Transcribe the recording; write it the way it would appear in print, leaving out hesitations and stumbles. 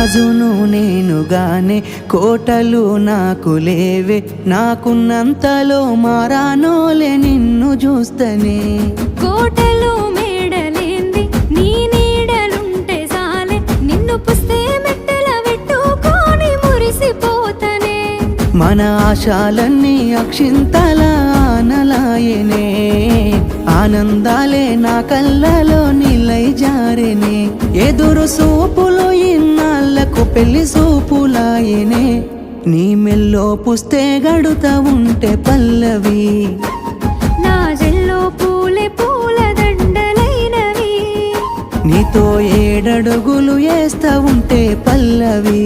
రాజును నేనుగానే కోటలు నాకు లేవే, నాకున్నంతలో మారానోలే నిన్ను చూస్తనే. కోటలు మేడలేంది నీ నీడలుంటే సాలే, నిన్ను పుస్తే మెట్టెల పెట్టుకొని మురిసిపోతనే. మన ఆశాలన్నీ అక్షింతల ఆనలాయనే, ఆనందాలే నా కళ్ళలో నిలై జారెనే. ఎదురు సూపులు ఇన్నాళ్లకు పెళ్లి సూపులాయనే, నీ మెల్లో పుస్తే గడుతా ఉంటే పల్లవి, నా జల్లో పూలే పూల దండలైనవి. నీతో ఏడడుగులు వేస్తా ఉంటే పల్లవి.